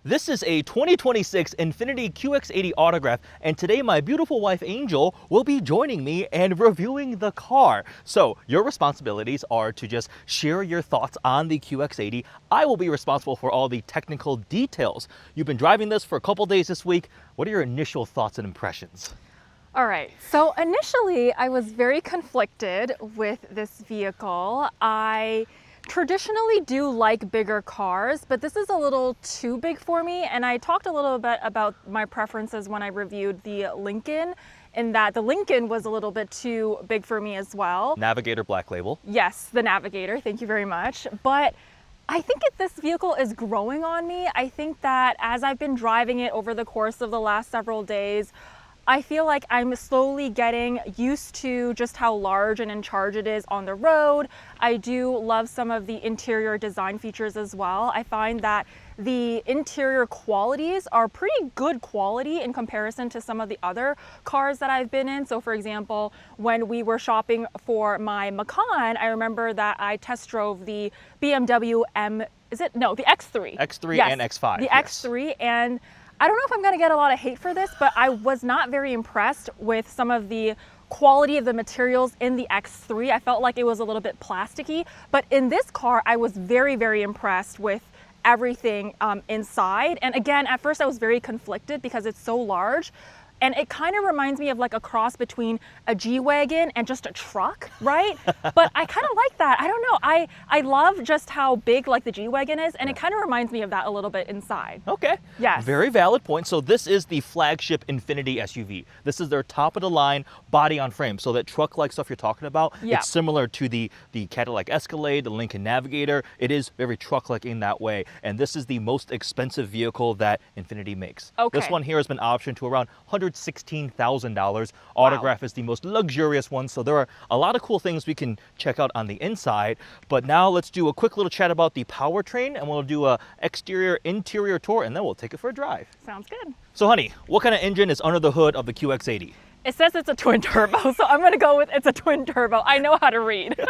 This is a 2026 Infiniti QX80 Autograph, and today my beautiful wife Angel will be joining me and reviewing the car. So your responsibilities are to just share your thoughts on the QX80. I will be responsible for all the technical details. You've been driving this for a couple days this week. What are your initial thoughts and impressions? All right, so initially I was very conflicted with this vehicle. I traditionally do like bigger cars, but this is a little too big for me. And I talked a little bit about my preferences when I reviewed the Lincoln, in that the Lincoln was a little bit too big for me as well. Navigator Black Label. Yes, the Navigator, thank you very much. But I think this vehicle is growing on me. I think that as I've been driving it over the course of the last several days, I feel like I'm slowly getting used to just how large and in charge it is on the road. I do love some of the interior design features as well. I find that the interior qualities are pretty good quality in comparison to some of the other cars that I've been in. So for example, when we were shopping for my Macan, I remember that I test drove the BMW the X3. X3 yes, and X5. The yes. X3, and I don't know if I'm gonna get a lot of hate for this, but I was not very impressed with some of the quality of the materials in the X3. I felt like it was a little bit plasticky, but in this car, I was very, very impressed with everything inside. And again, at first I was very conflicted because it's so large. And it kind of reminds me of like a cross between a G-Wagon and just a truck, right? But I kind of like that. I don't know. I love just how big like the G-Wagon is, and it kind of reminds me of that a little bit inside. Okay. Yes. Very valid point. So this is the flagship Infiniti SUV. This is their top of the line body on frame. So that truck-like stuff you're talking about, Yeah. it's similar to the Cadillac Escalade, the Lincoln Navigator. It is very truck-like in that way. And this is the most expensive vehicle that Infiniti makes. Okay. This one here has been optioned to around $116,000. Autograph is the most luxurious one. So there are a lot of cool things we can check out on the inside. But now let's do a quick little chat about the powertrain, and we'll do a exterior interior tour, and then we'll take it for a drive. Sounds good. So honey, what kind of engine is under the hood of the QX80? It says it's a twin turbo, so I'm gonna go with it's a twin turbo. I know how to read.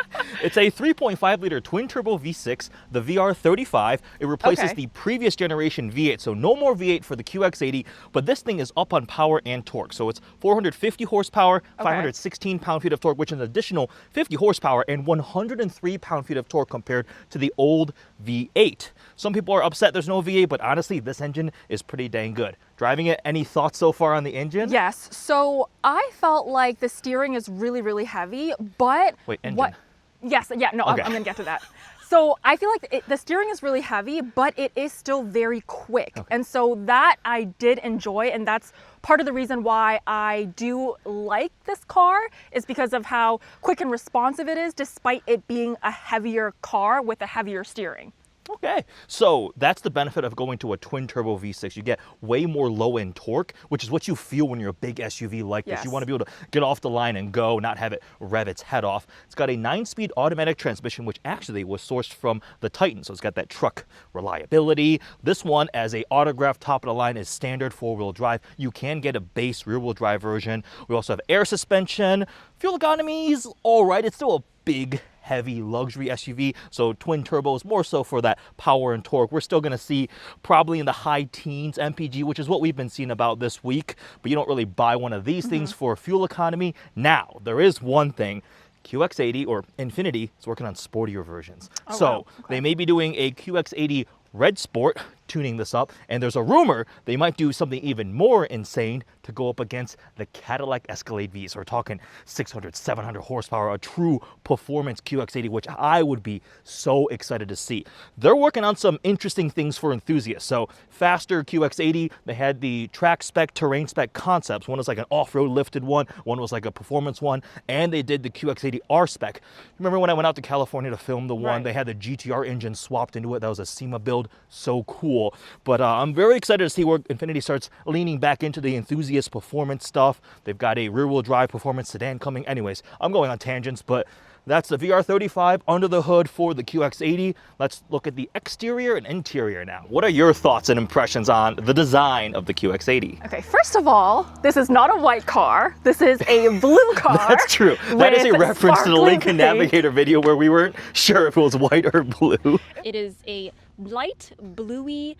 It's a 3.5 liter twin turbo V6, the VR35. It replaces Okay. the previous generation V8, so no more V8 for the QX80, but this thing is up on power and torque. So it's 450 horsepower, 516 pound-feet of torque, which is an additional 50 horsepower and 103 pound-feet of torque compared to the old V8. Some people are upset there's no V8, but honestly, this engine is pretty dang good. Driving it, any thoughts so far on the engine? Yes, so I felt like the steering is really, really heavy, but Wait, engine. Yes, yeah, no, Okay. I'm gonna get to that. So I feel like the steering is really heavy, but it is still very quick. Okay. And so that I did enjoy, and that's part of the reason why I do like this car, is because of how quick and responsive it is, despite it being a heavier car with a heavier steering. Okay, so that's the benefit of going to a twin turbo V6. You get way more low end torque, which is what you feel when you're a big SUV like this. Yes. You want to be able to get off the line and go, not have it rev its head off. It's got a 9-speed automatic transmission, which actually was sourced from the Titan. So it's got that truck reliability. This one, as a Autograph top of the line, is standard 4-wheel drive. You can get a base rear-wheel drive version. We also have air suspension. Fuel economy is all right. It's still a big, heavy luxury SUV, so twin turbo is more so for that power and torque. We're still going to see probably in the high teens MPG, which is what we've been seeing about this week, but you don't really buy one of these things for fuel economy. Now, there is one thing. QX80 or Infiniti is working on sportier versions. Oh, so wow. Okay. they may be doing a QX80 Red Sport, tuning this up, and there's a rumor they might do something even more insane to go up against the Cadillac Escalade V. So we're talking 600, 700 horsepower, a true performance QX80, which I would be so excited to see. They're working on some interesting things for enthusiasts. So faster QX80, they had the track spec, terrain spec concepts. One was like an off-road lifted one was like a performance one, and they did the QX80 R spec. Remember when I went out to California to film the one, Right. they had the GTR engine swapped into it. That was a SEMA build. So cool. But I'm very excited to see where Infiniti starts leaning back into the enthusiast performance stuff. They've got a rear-wheel drive performance sedan coming. Anyways, I'm going on tangents, but that's the VR35 under the hood for the QX80. Let's look at the exterior and interior now. What are your thoughts and impressions on the design of the QX80? Okay, first of all, this is not a white car. This is a blue car. That's true. That is a with reference to the sparkling Lincoln paint. Navigator video where we weren't sure if it was white or blue. It is a light bluey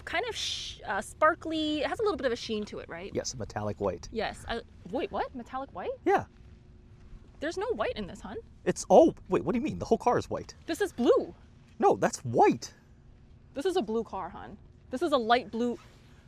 kind of sparkly. It has a little bit of a sheen to it, right? Yes, metallic white. Yes. Wait, what? Metallic white? Yeah. There's no white in this, hun. Wait, what do you mean? The whole car is white. This is blue. No, that's white. This is a blue car, hun. This is a light blue.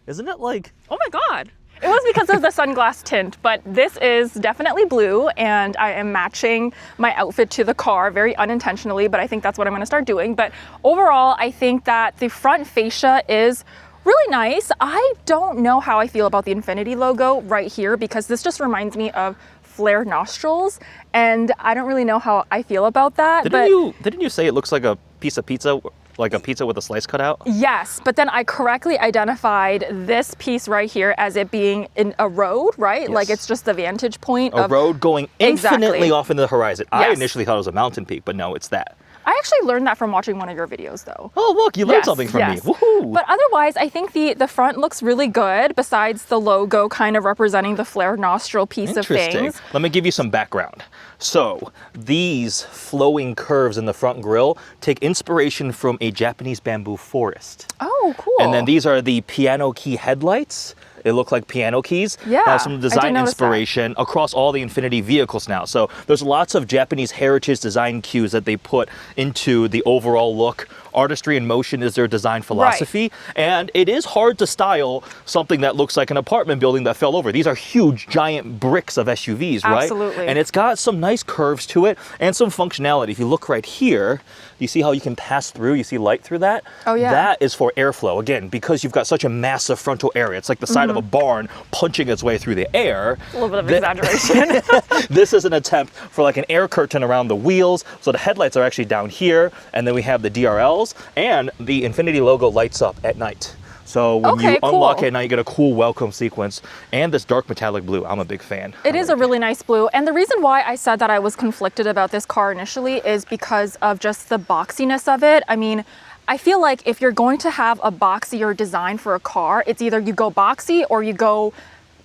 Isn't it like... Oh my God. It was because of the sunglass tint, but this is definitely blue, and I am matching my outfit to the car very unintentionally, but I think that's what I'm going to start doing. But overall, I think that the front fascia is really nice. I don't know how I feel about the Infiniti logo right here, because this just reminds me of flare nostrils, and I don't really know how I feel about that. Didn't you say it looks like a piece of pizza? Like a pizza with a slice cut out? Yes, but then I correctly identified this piece right here as it being in a road, right? Yes. Like it's just the vantage point of... A road going infinitely Exactly. off into the horizon. Yes. I initially thought it was a mountain peak, but no, it's that. I actually learned that from watching one of your videos, though. Oh, look, you learned something from me. Woohoo! But otherwise, I think the front looks really good, besides the logo kind of representing the flare nostril piece of things. Let me give you some background. So, these flowing curves in the front grille take inspiration from a Japanese bamboo forest. Oh, cool. And then these are the piano key headlights. They look like piano keys. Yeah, Now some I did design notice inspiration across all the Infiniti vehicles now. So there's lots of Japanese heritage design cues that they put into the overall look. Artistry in motion is their design philosophy. Right. And it is hard to style something that looks like an apartment building that fell over. These are huge, giant bricks of SUVs, right? Absolutely. And it's got some nice curves to it and some functionality. If you look right here, you see how you can pass through, you see light through that? Oh yeah. That is for airflow. Again, because you've got such a massive frontal area. It's like the side of a barn punching its way through the air. A little bit of exaggeration. This is an attempt for like an air curtain around the wheels. So the headlights are actually down here, and then we have the DRLs, and the Infiniti logo lights up at night. So when you unlock it at night, you get a cool welcome sequence, and this dark metallic blue. I'm a big fan. It is a really nice blue. And the reason why I said that I was conflicted about this car initially is because of just the boxiness of it. I mean, I feel like if you're going to have a boxier design for a car, it's either you go boxy or you go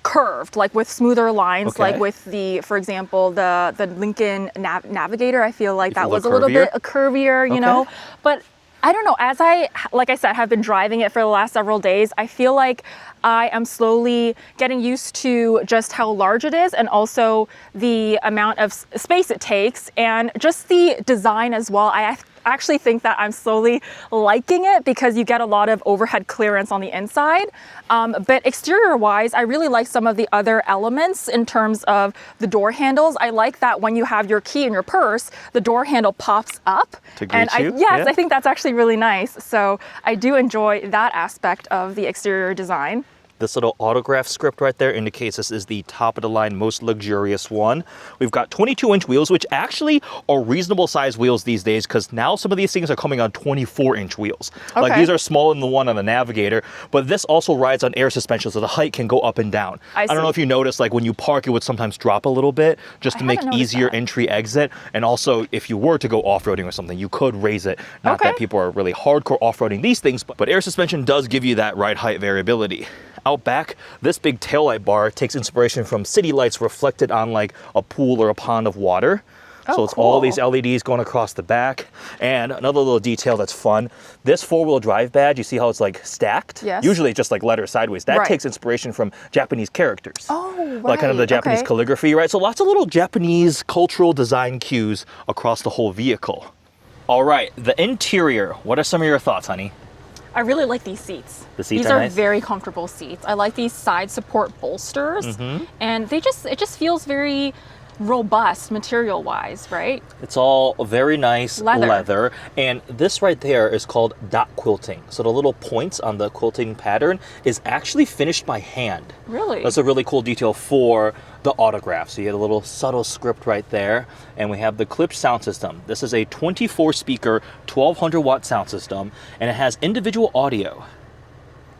curved, like with smoother lines, like with the, for example, the Lincoln Navigator. I feel like that was a little bit curvier, you know, but I don't know, as like I said, have been driving it for the last several days, I feel like I am slowly getting used to just how large it is, and also the amount of space it takes, and just the design as well. I actually think that I'm slowly liking it because you get a lot of overhead clearance on the inside. But exterior wise, I really like some of the other elements in terms of the door handles. I like that when you have your key in your purse, the door handle pops up. To greet you? Yes, I think that's actually really nice. So I do enjoy that aspect of the exterior design. This little autograph script right there indicates this is the top of the line, most luxurious one. We've got 22-inch wheels, which actually are reasonable size wheels these days, because now some of these things are coming on 24-inch wheels. Like these are smaller than the one on the Navigator, but this also rides on air suspension, so the height can go up and down. I don't know if you noticed, like when you park, it would sometimes drop a little bit just to make easier entry exit. And also, if you were to go off-roading or something, you could raise it. Not that people are really hardcore off-roading these things, but air suspension does give you that ride height variability. Out back, this big taillight bar takes inspiration from city lights reflected on like a pool or a pond of water. So it's all these LEDs going across the back. And another little detail that's fun, this four-wheel drive badge, you see how it's like stacked? Yes. Usually it's just like letters sideways. That takes inspiration from Japanese characters. Oh, right. Like kind of the Japanese calligraphy, right? So lots of little Japanese cultural design cues across the whole vehicle. All right, the interior. What are some of your thoughts, honey? I really like these seats. The seats these are nice? Very comfortable seats. I like these side support bolsters, and it just feels very robust material wise, right? It's all very nice leather. And this right there is called dot quilting. So the little points on the quilting pattern is actually finished by hand. Really? That's a really cool detail for the autograph. So you get a little subtle script right there. And we have the clipped sound system. This is a 24 speaker, 1200 watt sound system, and it has individual audio.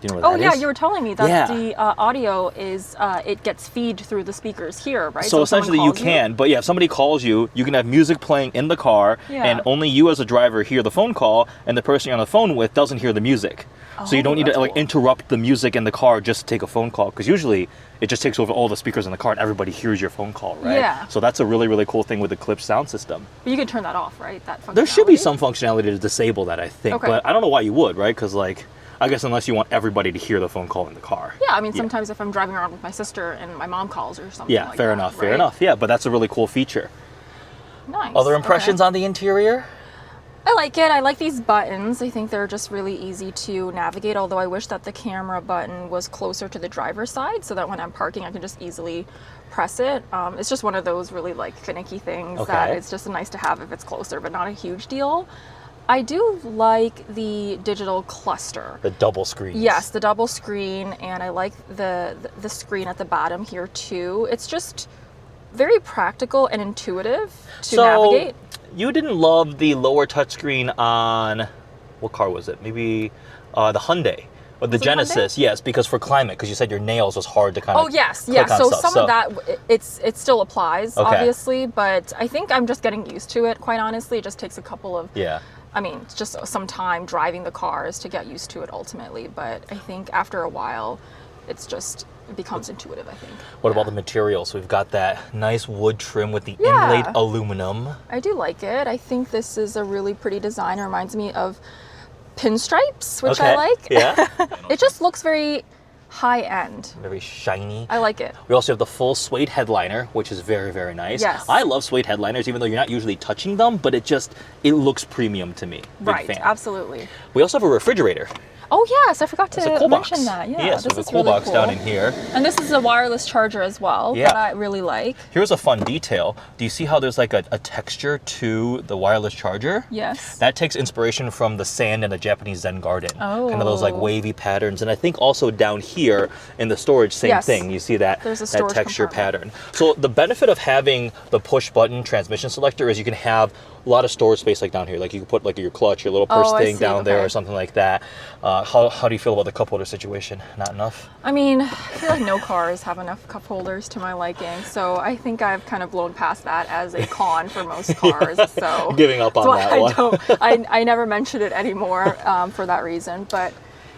You know what that is? You were telling me that the audio is, it gets feed through the speakers here, right? So essentially you can, but yeah, if somebody calls you, you can have music playing in the car, and only you as a driver hear the phone call, and the person you're on the phone with doesn't hear the music. So you don't need to like interrupt the music in the car just to take a phone call, because usually it just takes over all the speakers in the car and everybody hears your phone call, right? Yeah. So that's a really, really cool thing with the clipped sound system. But you can turn that off, right? That functionality? There should be some functionality to disable that, I think, but I don't know why you would, right? Because like, I guess unless you want everybody to hear the phone call in the car. Yeah, I mean, sometimes if I'm driving around with my sister and my mom calls or something Yeah, like fair that, enough, right? fair enough. Yeah, but that's a really cool feature. Nice. Other impressions on the interior? I like it. I like these buttons. I think they're just really easy to navigate, although I wish that the camera button was closer to the driver's side so that when I'm parking I can just easily press it. It's just one of those really like finicky things that it's just nice to have if it's closer, but not a huge deal. I do like the digital cluster. The double screen. Yes, the double screen, and I like the screen at the bottom here too. It's just very practical and intuitive to navigate. You didn't love the lower touchscreen on, what car was it? Maybe the Hyundai or the Genesis. Yes, because for climate, because you said your nails was hard to kind of. Oh yes, click on So stuff. some of that it still applies, Okay. obviously, but I think I'm just getting used to it. Quite honestly, it just takes a couple of. Yeah. I mean, it's just some time driving the cars to get used to it ultimately, but I think after a while, it becomes intuitive, I think. What about the materials? We've got that nice wood trim with the inlaid aluminum. I do like it. I think this is a really pretty design. It reminds me of pinstripes, which I like. Yeah. It just looks very high-end. Very shiny. I like it. We also have the full suede headliner, which is very, very nice. Yes. I love suede headliners, even though you're not usually touching them, but it looks premium to me. Big Right, fan. absolutely. We also have a refrigerator. Oh yes, I forgot to It's a cool box. mention that. Yeah, Yes, this we have is a cool really box cool. down in here. And this is a wireless charger as well Yeah. that I really like. Here's a fun detail. Do you see how there's like a texture to the wireless charger? Yes. That takes inspiration from the sand in a Japanese Zen garden. Oh. Kind of those like wavy patterns. And I think also down here in the storage, same Yes. thing. You see that, There's a that storage texture compartment. pattern. So the benefit of having the push button transmission selector is you can have a lot of storage space like down here. Like you can put like your clutch, your little purse Oh, I thing see. down there Okay. or something like that. How do you feel about the cup holder situation? Not enough? I mean, I feel like no cars have enough cup holders to my liking, so I think I've kind of blown past that as a con for most cars. So Giving up on that one. I never mention it anymore for that reason. But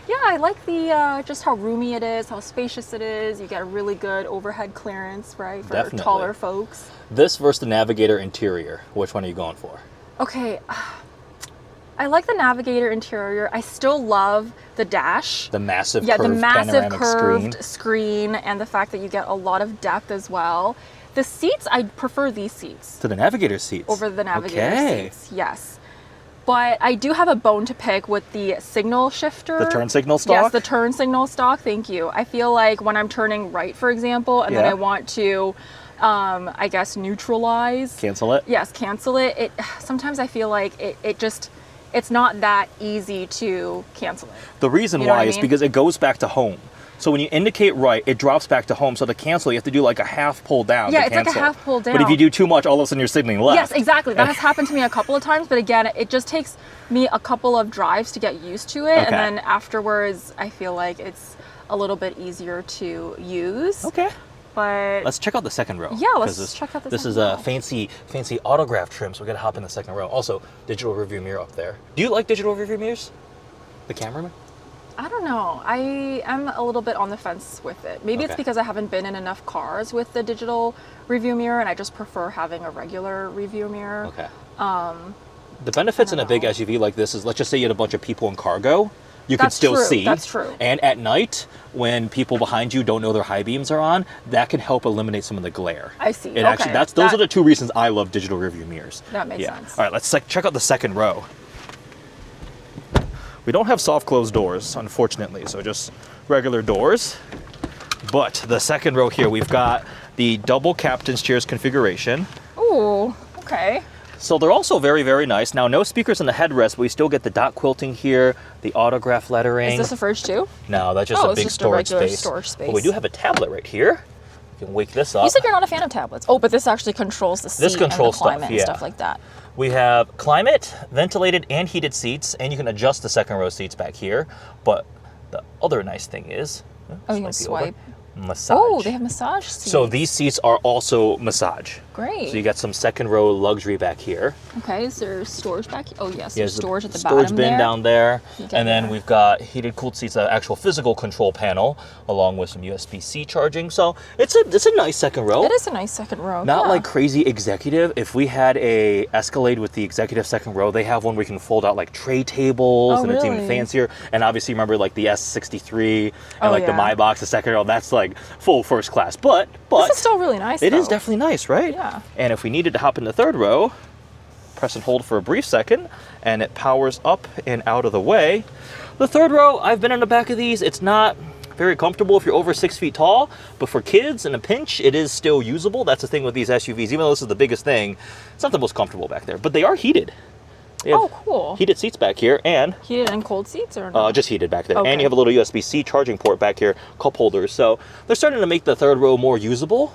yeah, I like the just how roomy it is, how spacious it is. You get a really good overhead clearance, right, for Definitely. taller folks. This versus the Navigator interior. Which one are you going for? Okay, I like the Navigator interior. I still love the dash. The massive Yeah, curved the massive panoramic curved screen and the fact that you get a lot of depth as well. The seats, I prefer these seats To the Navigator seats. over the Navigator Okay. seats. Yes. But I do have a bone to pick with the signal shifter. The turn signal stock? Yes, the turn signal stock. Thank you. I feel like when I'm turning right, for example, and then Yeah. I want to, I guess, neutralize. Cancel it? Yes, cancel it. Sometimes I feel like it's not that easy to cancel it. The reason You know why what I is mean? because it goes back to home. So when you indicate right, it drops back to home. So to cancel, you have to do like a half pull down. Yeah, to it's like a cancel. half pull But if down. you do too much, all of a sudden you're signaling left. Yes, exactly. That has happened to me a couple of times, but again, it just takes me a couple of drives to get used to it, Okay. and then afterwards, I feel like it's a little bit easier to use. Okay. But Let's check out the second row. Yeah, let's 'cause check out the This second is a row. fancy autograph trim, so we gotta hop in the second row. Also, digital rearview mirror up there. Do you like digital rearview mirrors? The cameraman? I don't know. I am a little bit on the fence with it. Maybe it's Okay. because I haven't been in enough cars with the digital review mirror, and I just prefer having a regular review mirror. Okay. The benefits in a big know. SUV like this is, let's just say you had a bunch of people in cargo, you can That's still true. see. That's true. And at night, when people behind you don't know their high beams are on, that can help eliminate some of the glare. I see. It actually, Okay. those are the two reasons I love digital rearview mirrors. That makes sense. All right, let's check out the second row. We don't have soft closed doors, unfortunately, so just regular doors. But the second row here, we've got the double captain's chairs configuration. Ooh, okay. So they're also very, very nice. Now, no speakers in the headrest, but we still get the dot quilting here, the autograph lettering. Is this a fridge too? No, that's just Oh, a it's big just a storage regular space. storage space. But we do have a tablet right here. You can wake this up. You said you're not a fan of tablets. Oh, but this actually controls the seat This controls and the climate stuff, and yeah. stuff like that. We have climate, ventilated, and heated seats, and you can adjust the second row seats back here. But the other nice thing is, Oh, you this can might be over, swipe. massage. Oh, they have massage seats. So these seats are also massage. Great. So you got some second row luxury back here. Okay, is there storage back here? Oh yes, Yeah, there's storage at the storage bottom bin there. down there. Okay, And then yeah. we've got heated cooled seats, an actual physical control panel, along with some USB-C charging. So it's a nice second row. It is a nice second row. Not yeah. like crazy executive. If we had a Escalade with the executive second row, they have one where we can fold out like tray tables, Oh, and it's even really? fancier. And obviously, remember like the S63 and Oh, like the yeah. MyBox, the second row. That's like full first class. But This is still really nice. it is though. definitely nice, right? Yeah. And if we needed to hop in the third row, press and hold for a brief second, and it powers up and out of the way. The third row, I've been in the back of these. It's not very comfortable if you're over 6 feet tall, but for kids in a pinch, it is still usable. That's the thing with these SUVs. Even though this is the biggest thing, it's not the most comfortable back there, but they are heated. They have Oh, cool. heated seats back here, and Heated and cold seats or no? just heated back there. Okay. And you have a little USB-C charging port back here, cup holders. So they're starting to make the third row more usable.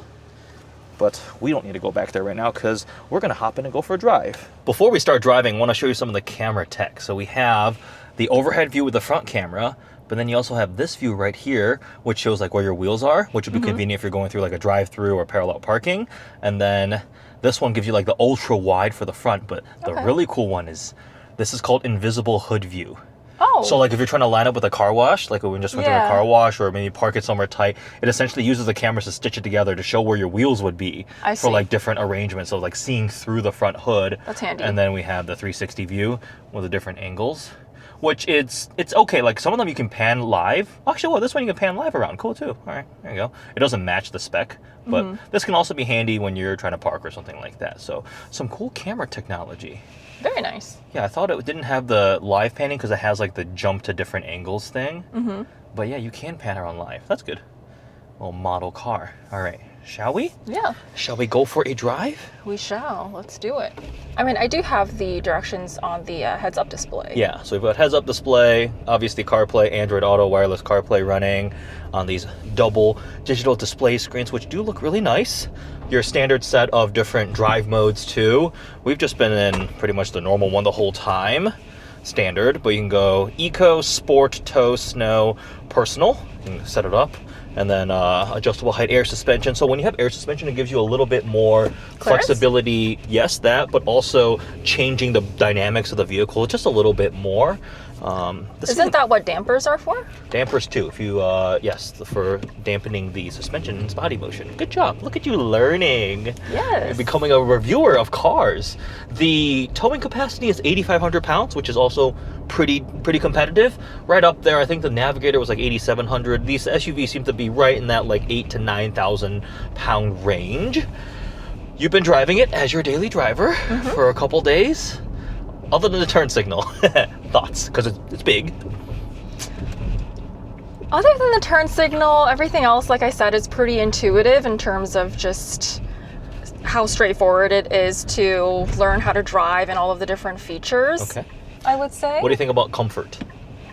But we don't need to go back there right now because we're going to hop in and go for a drive. Before we start driving, I want to show you some of the camera tech. So we have the overhead view with the front camera, but then you also have this view right here, which shows like where your wheels are, which would be convenient if you're going through like a drive-through or parallel parking. And then this one gives you like the ultra wide for the front, but the really cool one is, this is called invisible hood view. Oh. So like if you're trying to line up with a car wash, like when we just went through a car wash, or maybe park it somewhere tight, it essentially uses the cameras to stitch it together to show where your wheels would be I for see. like different arrangements. So like seeing through the front hood. That's handy. And then we have the 360 view with the different angles, which it's okay. Like some of them you can pan live. Actually, well, this one you can pan live around. Cool too. All right, there you go. It doesn't match the spec, but this can also be handy when you're trying to park or something like that. So some cool camera technology. Very nice. Yeah, I thought it didn't have the live panning because it has like the jump to different angles thing. But yeah, you can pan around live. That's good. Little model car. All right, shall we? Yeah, Shall we go for a drive? we shall. Let's do it. I mean, I do have the directions on the heads-up display. Yeah, so we've got heads-up display, obviously CarPlay, Android Auto, wireless CarPlay running on these double digital display screens, which do look really nice. Your standard set of different drive modes too. We've just been in pretty much the normal one the whole time, standard, but you can go Eco, Sport, Tow, Snow, Personal. You can set it up. And then adjustable height air suspension. So when you have air suspension, it gives you a little bit more flexibility. Yes, that, but also changing the dynamics of the vehicle just a little bit more. Isn't that what dampers are for? Dampers too, if you, yes, for dampening the suspension and body motion. Good job. Look at you learning. Yes. And becoming a reviewer of cars. The towing capacity is 8,500 pounds, which is also pretty competitive. Right up there, I think the Navigator was like 8,700. These SUVs seem to be right in that like 8,000 to 9,000 pound range. You've been driving it as your daily driver for a couple days. Other than the turn signal, thoughts? Because it's big. Other than the turn signal, everything else, like I said, is pretty intuitive in terms of just how straightforward it is to learn how to drive and all of the different features. Okay. I would say. What do you think about comfort?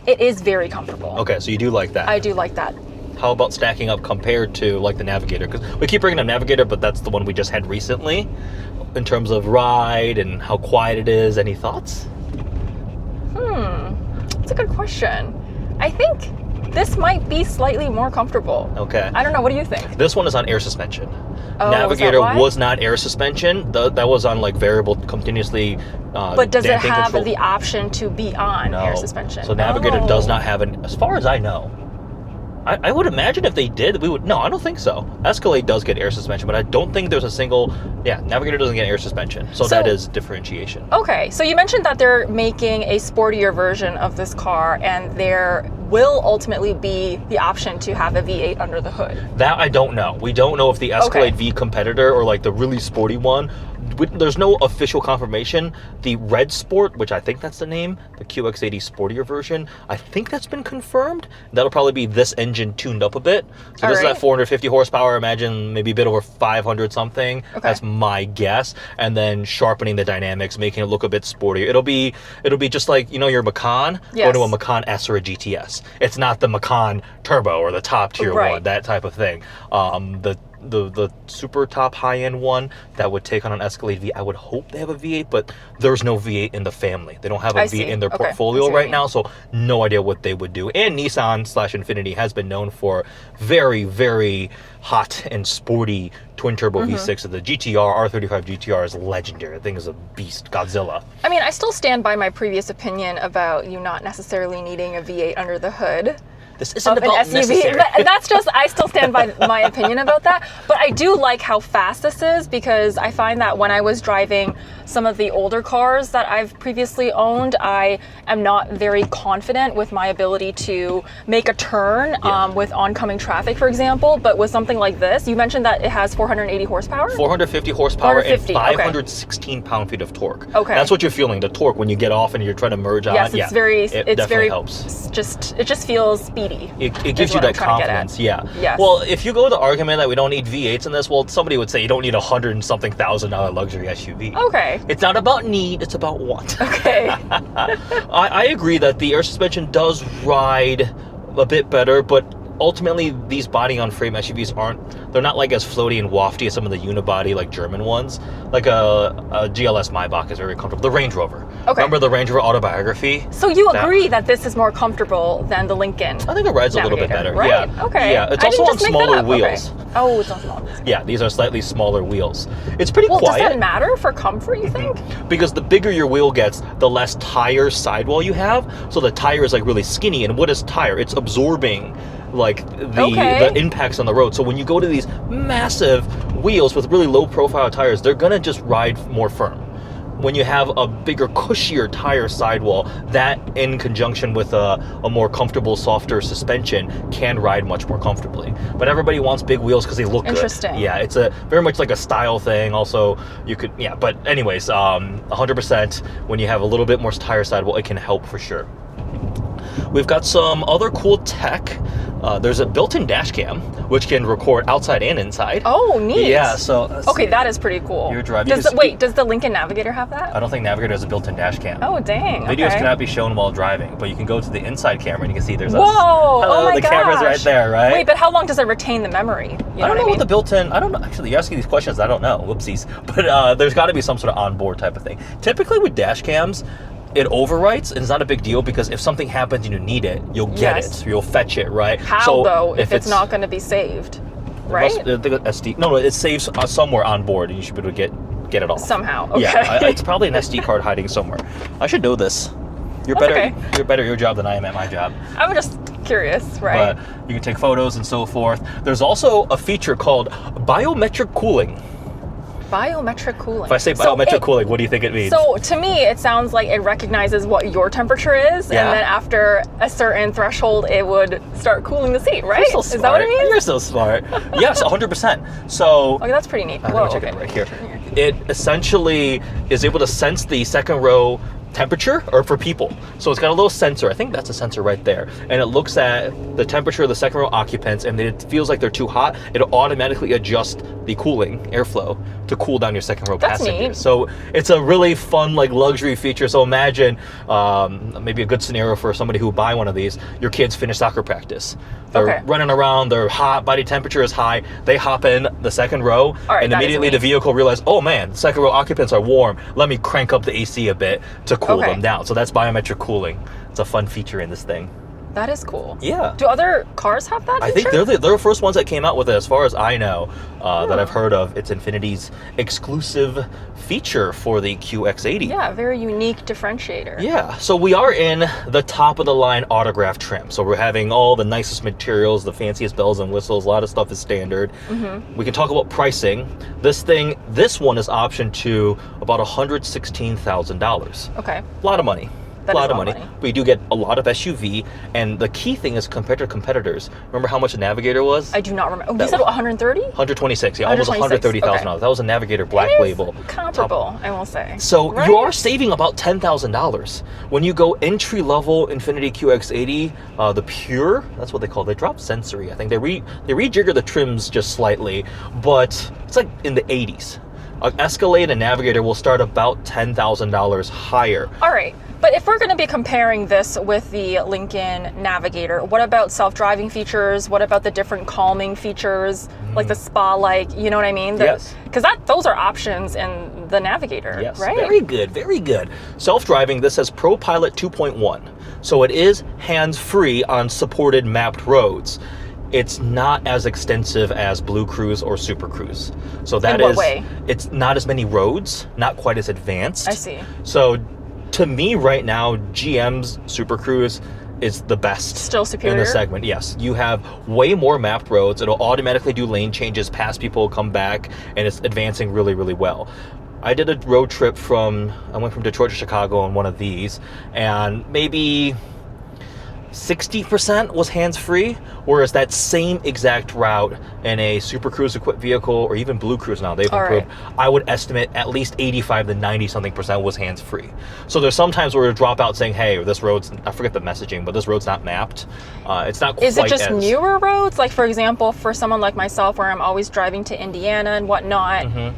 It is very comfortable. Okay, so you do like that. I do like that. How about stacking up compared to like the Navigator? Because we keep bringing up Navigator, but that's the one we just had recently. In terms of ride and how quiet it is, any thoughts? That's a good question. I think this might be slightly more comfortable. Okay. I don't know. What do you think? This one is on air suspension. Oh, Navigator is that why? was not air suspension. That was on like variable, continuously. But does it damping have control. the option to be on No. air suspension? So Navigator does Oh. not have an, as far as I know. I would imagine if they did, we would. No, I don't think so. Escalade does get air suspension, but I don't think there's a single. Yeah, Navigator doesn't get air suspension, so that is differentiation. Okay, so you mentioned that they're making a sportier version of this car, and there will ultimately be the option to have a V8 under the hood. That I don't know. We don't know if the Escalade V competitor or like the really sporty one. There's no official confirmation. The Red Sport, which I think that's the name, the QX80 sportier version, I think that's been confirmed. That'll probably be this engine tuned up a bit. So this is at 450 horsepower. Imagine maybe a bit over 500 something. Okay. That's my guess. And then sharpening the dynamics, making it look a bit sportier. It'll be just like, you know, your Macan, Yes. go to a Macan S or a GTS. It's not the Macan Turbo or the top tier Right. one, that type of thing. the super top high-end one that would take on an Escalade V. I would hope they have a V8, but there's no V8 in the family. They don't have a V8 in their portfolio right now, so no idea what they would do. And Nissan/Infiniti has been known for very, very hot and sporty twin-turbo V6. So the GTR, R35 GTR is legendary. The thing is a beast, Godzilla. I mean, I still stand by my previous opinion about you not necessarily needing a V8 under the hood. This isn't about SUV. necessary. That's just, I still stand by my opinion about that. But I do like how fast this is, because I find that when I was driving some of the older cars that I've previously owned, I am not very confident with my ability to make a turn with oncoming traffic, for example. But with something like this, you mentioned that it has 480 horsepower? 450 horsepower 450, and 516 pound-feet of torque. Okay. That's what you're feeling, the torque when you get off and you're trying to merge on. Yes, it's very, it it's definitely very, helps. it just feels speedy. It gives you that confidence, yeah. Yes. Well, if you go to the argument that we don't need V8s in this, well, somebody would say you don't need $100 and something thousand luxury SUV. Okay. It's not about need, it's about want. Okay. I agree that the air suspension does ride a bit better, but ultimately these body-on-frame SUVs they're not like as floaty and wafty as some of the unibody like German ones. Like a GLS Maybach is very comfortable. The Range Rover. Okay. Remember the Range Rover Autobiography? So you agree that this is more comfortable than the Lincoln? I think it rides a little bit better. Right? Yeah. Okay. Yeah. It's also on smaller wheels. Okay. Oh, it's on smaller wheels. Yeah, these are slightly smaller wheels. It's pretty Well, quiet. does that matter for comfort, you think? Because the bigger your wheel gets, the less tire sidewall you have. So the tire is like really skinny. And what is tire? It's absorbing like the impacts on the road. So when you go to these massive wheels with really low profile tires, they're gonna just ride more firm. When you have a bigger, cushier tire sidewall, that in conjunction with a more comfortable, softer suspension can ride much more comfortably. But everybody wants big wheels because they look good. Interesting. Yeah, it's a very much like a style thing. Also, you could, yeah, but anyways, 100% when you have a little bit more tire sidewall, it can help for sure. We've got some other cool tech. There's a built-in dash cam, which can record outside and inside. Oh, neat. Yeah, so... Okay, that is pretty cool. You're driving... Does the Lincoln Navigator have that? I don't think Navigator has a built-in dash cam. Oh, dang. Videos cannot be shown while driving, but you can go to the inside camera and you can see there's Whoa! Hello, Oh my the gosh. camera's right there, right? Wait, but how long does it retain the memory? You I don't know what what the built-in... I don't know. Actually, you're asking these questions, I don't know. Whoopsies. But there's got to be some sort of onboard type of thing. Typically with dash cams, it overwrites, and it's not a big deal because if something happens and you need it, you'll get it. You'll fetch it, right? How, though, if it's not going to be saved, right? SD. No, it saves somewhere on board, and you should be able to get it off. Somehow, okay. Yeah, it's probably an SD card hiding somewhere. I should know this. You're better at your job than I am at my job. I'm just curious, right? But you can take photos and so forth. There's also a feature called biometric cooling. Biometric cooling. If I say biometric cooling, what do you think it means? So to me, it sounds like it recognizes what your temperature is, and then after a certain threshold, it would start cooling the seat, right? You're so smart. Is that what it means? You're so smart. Yes, 100%. So okay, that's pretty neat. Whoa, check it right here. It essentially is able to sense the second row temperature, or for people. So it's got a little sensor. I think that's a sensor right there. And it looks at the temperature of the second row occupants, and it feels like they're too hot. It'll automatically adjust the cooling, airflow, to cool down your second row passengers. Neat. So it's a really fun, like, luxury feature. So imagine maybe a good scenario for somebody who would buy one of these. Your kids finish soccer practice. They're running around, they're hot, body temperature is high. They hop in the second row, and immediately the vehicle realizes, oh man, the second row occupants are warm. Let me crank up the AC a bit to cool them down. So that's biometric cooling. It's a fun feature in this thing. That is cool. Yeah. Do other cars have that feature? I think they're the first ones that came out with it, as far as I know, that I've heard of. It's Infiniti's exclusive feature for the QX80. Yeah, very unique differentiator. Yeah, so we are in the top of the line autograph trim. So we're having all the nicest materials, the fanciest bells and whistles. A lot of stuff is standard. We can talk about pricing. This one is optioned to about $116,000. Okay. A lot of money. A lot of money. But you do get a lot of SUV, and the key thing is compared to competitors. Remember how much a Navigator was? I do not remember. Oh, you said 130? 126, yeah, almost $130,000. That was a Navigator Black Label. Comparable, I will say. So you are saving about $10,000 when you go entry level Infiniti QX80, the Pure. That's what they call it. They drop sensory. I think they rejigger the trims just slightly, but it's like in the 80s. An Escalade and Navigator will start about $10,000 higher. All right. But if we're going to be comparing this with the Lincoln Navigator, what about self-driving features? What about the different calming features, like the spa-like, you know what I mean? Yes. Because those are options in the Navigator, Yes, right? very good, very good. Self-driving, this has Pro Pilot 2.1. So it is hands-free on supported mapped roads. It's not as extensive as Blue Cruise or Super Cruise. So that In what way? It's not as many roads, not quite as advanced. I see. So to me right now, GM's Super Cruise is the best. Still superior? In the segment, yes. You have way more mapped roads. It'll automatically do lane changes, pass people, come back, and it's advancing really, really well. I did a road trip I went from Detroit to Chicago on one of these, and maybe 60% was hands-free, whereas that same exact route in a Super Cruise equipped vehicle, or even Blue Cruise now, they've improved, I would estimate at least 85 to 90-something% was hands-free. So there's sometimes where it'll drop out saying, hey, this road's, I forget the messaging, but this road's not mapped. It's not quite as... Is it just newer roads? Like, for example, for someone like myself, where I'm always driving to Indiana and whatnot,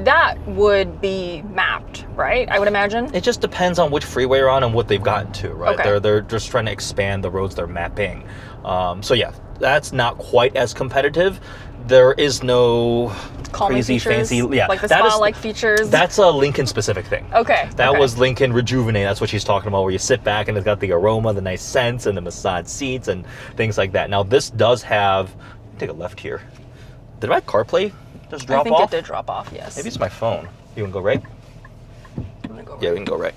that would be mapped, right? I would imagine. It just depends on which freeway you're on and what they've gotten to, right? Okay. They're just trying to expand the roads they're mapping. So yeah, that's not quite as competitive. There is no Calming crazy features, fancy, like the spa-like features. That's a Lincoln specific thing. Okay. That was Lincoln Rejuvenate. That's what she's talking about, where you sit back and it's got the aroma, the nice scents, and the massage seats and things like that. Now this does have. Take a left here. Did my CarPlay just drop off? I think it did drop off. Yes. Maybe it's my phone. You want to go right? I'm gonna go Yeah, we can go right.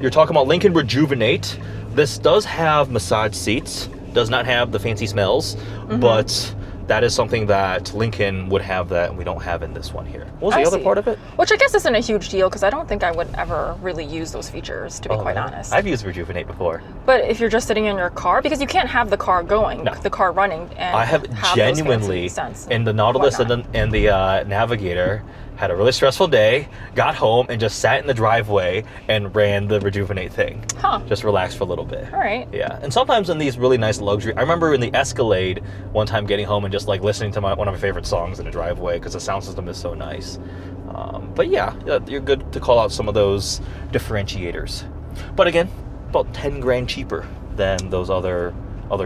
You're talking about Lincoln Rejuvenate. This does have massage seats, does not have the fancy smells, but that is something that Lincoln would have that we don't have in this one here. What was the other part of it? Which I guess isn't a huge deal, because I don't think I would ever really use those features, to be quite honest. I've used Rejuvenate before. But if you're just sitting in your car, because you can't have the car going, the car running, and I have genuinely, in the Nautilus and the Navigator, had a really stressful day, got home, and just sat in the driveway and ran the Rejuvenate thing. Just relaxed for a little bit. All right. Yeah, and sometimes in these really nice luxury, I remember in the Escalade, one time getting home and just like listening to one of my favorite songs in the driveway because the sound system is so nice. But yeah, you're good to call out some of those differentiators. But again, about 10 grand cheaper than those other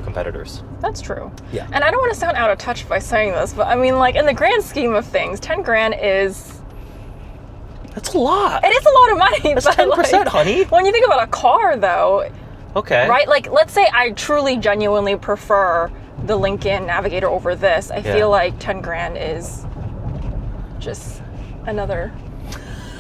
competitors. That's true. Yeah. And I don't want to sound out of touch by saying this, but I mean, like, in the grand scheme of things, 10 grand is... That's a lot. It is a lot of money. That's but 10%, like, honey. When you think about a car, though... Okay. Right? Like, let's say I truly, genuinely prefer the Lincoln Navigator over this. I feel like 10 grand is just another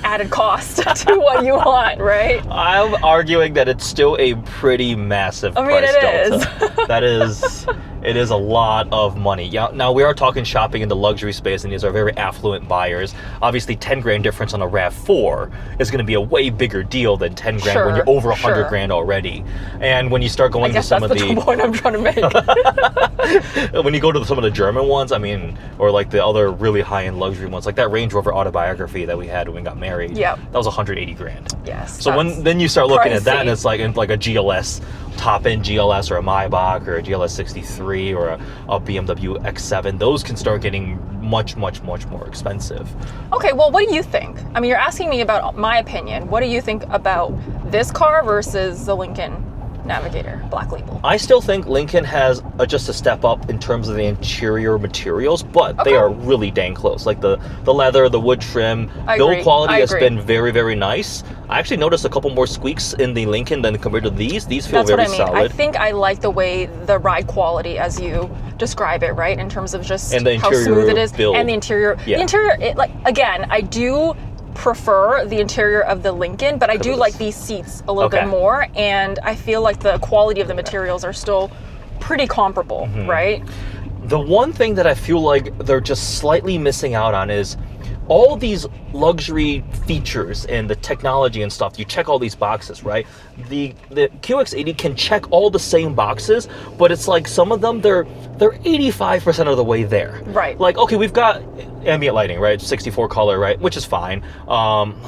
added cost to what you want, right? I'm arguing that it's still a pretty massive price delta. It is a lot of money. Yeah, now we are talking shopping in the luxury space, and these are very affluent buyers. Obviously, 10 grand difference on a RAV4 is going to be a way bigger deal than 10 grand when you're over 100 grand already. And when you start going to some of the... I guess that's the point I'm trying to make. When you go to some of the German ones, I mean, or like the other really high-end luxury ones, like that Range Rover Autobiography that we had when we got married. Yeah. That was 180 grand. Yes. So then you start looking at that, and pricey. it's like in like a GLS, top-end GLS, or a Maybach, or a GLS 63, or a BMW X7. Those can start getting much, much, much more expensive. Okay, well, what do you think? I mean, you're asking me about my opinion. What do you think about this car versus the Lincoln Navigator Black Label? I still think Lincoln has just a step up in terms of the interior materials, but they are really dang close. Like the leather, the wood trim, build quality has been very, very nice. I actually noticed a couple more squeaks in the Lincoln than compared to these. These feel very solid. I think I like the way the ride quality, as you describe it, right? In terms of just how smooth it is, and the interior. The interior, again, I do prefer the interior of the Lincoln, but I do like these seats a little bit more, and I feel like the quality of the materials are still pretty comparable, right? The one thing that I feel like they're just slightly missing out on is all these luxury features and the technology and stuff. You check all these boxes, right? The QX80 can check all the same boxes, but it's like some of them they're 85% of the way there. Right. Like, okay, we've got ambient lighting, right? 64 color, right? Which is fine.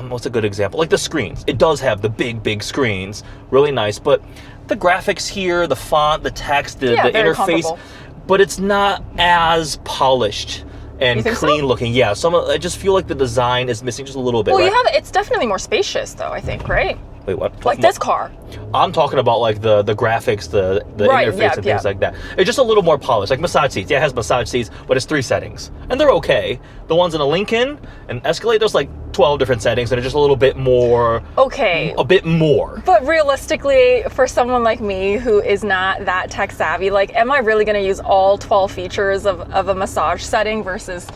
What's a good example? Like the screens. It does have the big screens, really nice, but the graphics here, the font, the text, the interface, comparable. but it's not as polished and You think clean so? looking. Yeah, I just feel like the design is missing just a little bit. Well, right? it's definitely more spacious though, I think, right? Wait, what? Like this car. I'm talking about like the graphics, the Right, interface yeah, and yeah. things like that. It's just a little more polished. Like massage seats. Yeah, it has massage seats, but it's 3 settings. And they're okay. The ones in a Lincoln and Escalade, there's like 12 different settings and it's just a little bit more. Okay. A bit more. But realistically, for someone like me who is not that tech savvy, like, am I really going to use all 12 features of a massage setting versus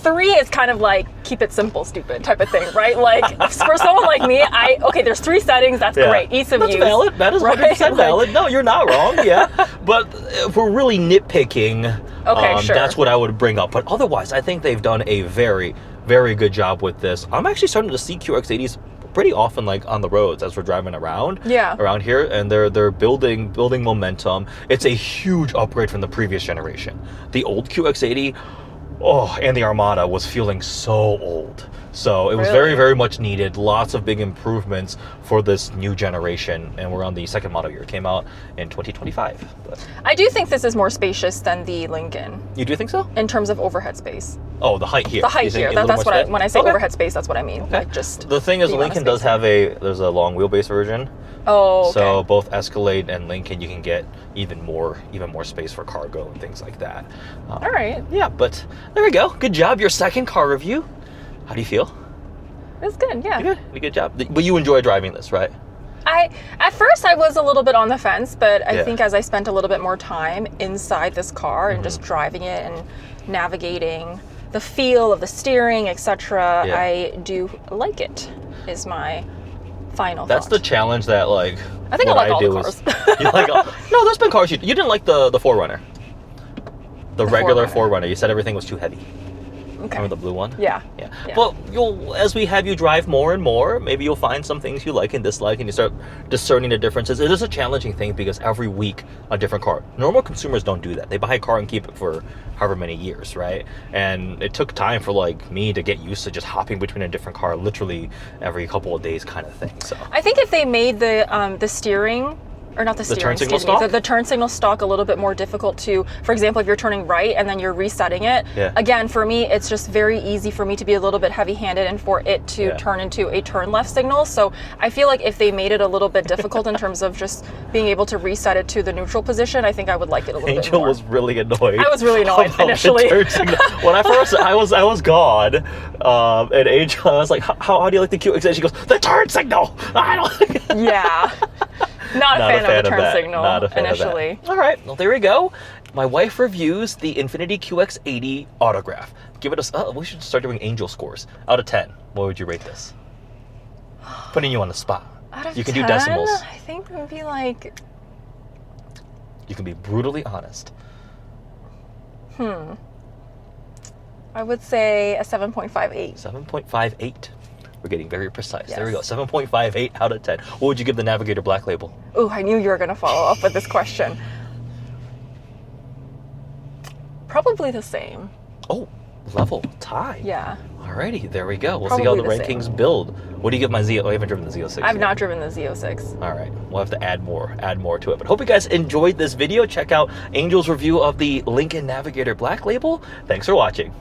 3 is kind of like keep it simple, stupid type of thing, right? Like for someone like me, okay, there's 3 settings. That's great. Ease of That's use. valid. That is 100% valid. No, you're not wrong. Yeah, but if we're really nitpicking, okay, sure. That's what I would bring up. But otherwise, I think they've done a very, very good job with this. I'm actually starting to see QX80s pretty often, like on the roads as we're driving around. Yeah. Around here, and they're building momentum. It's a huge upgrade from the previous generation. The old QX80. Oh, and the Armada was feeling so old. So it was Really? very, very much needed. Lots of big improvements for this new generation. And we're on the 2nd model year. It came out in 2025. But I do think this is more spacious than the Lincoln you do think so? in terms of overhead space. Oh, the height here. The You height think here. a little That's more what space? when I say Okay. overhead space, that's what I mean. Okay. Like just The thing is, the amount of Lincoln does space. have there's a long wheelbase version. Oh, okay. So both Escalade and Lincoln, you can get even more space for cargo and things like that. All right. Yeah, but there we go. Good job. Your 2nd car review. How do you feel? It's good, yeah. Good. Good job. But you enjoy driving this, right? At first I was a little bit on the fence, but I Yeah. think as I spent a little bit more time inside this car and Mm-hmm. just driving it and navigating the feel of the steering, etc., Yeah. I do like it. Is my final That's the thought. challenge that like. I think I what like all the do cars. is- you like no, there's been cars you didn't like the 4Runner. The regular 4Runner. You said everything was too heavy. Okay. Remember the blue one? Yeah. Yeah. Yeah. Well, as we have you drive more and more, maybe you'll find some things you like and dislike, and you start discerning the differences. It is a challenging thing because every week a different car. Normal consumers don't do that. They buy a car and keep it for however many years, right? And it took time for like me to get used to just hopping between a different car, literally every couple of days, kind of thing. So. I think if they made the steering, or not the steering, turn signal excuse me, stalk? the turn signal stalk a little bit more difficult to, for example, if you're turning right and then you're resetting it, Yeah. again, for me, it's just very easy for me to be a little bit heavy-handed and for it to Yeah. turn into a turn left signal. So I feel like if they made it a little bit difficult in terms of just being able to reset it to the neutral position, I think I would like it a little bit Angel more. was really annoyed. I was really annoyed about the initially. turn signal. When I was gone, and Angel, I was like, how do you like the QX80? She goes, the turn signal. I don't. Yeah. Not a fan of the turn that. signal Not a fan initially. Of that. All right, well there we go. My wife reviews the Infiniti QX80 Autograph. Give it we should start doing Angel scores. Out of 10, what would you rate this? Putting you on the spot. Out of You can 10, do decimals. I think maybe like, You can be brutally honest. I would say a 7.58. 7.58. We're getting very precise. There we go. Yes. 7.58 out of 10. What would you give the Navigator Black Label? Ooh, I knew you were going to follow up with this question. Probably the same. Oh, level tie. Yeah. Alrighty, there we go. We'll see how the Probably the same. rankings build. What do you give my Z? Oh, I haven't driven the Z06. I've yet. not driven the Z06. All right, we'll have to add more to it. But hope you guys enjoyed this video. Check out Angel's review of the Lincoln Navigator Black Label. Thanks for watching.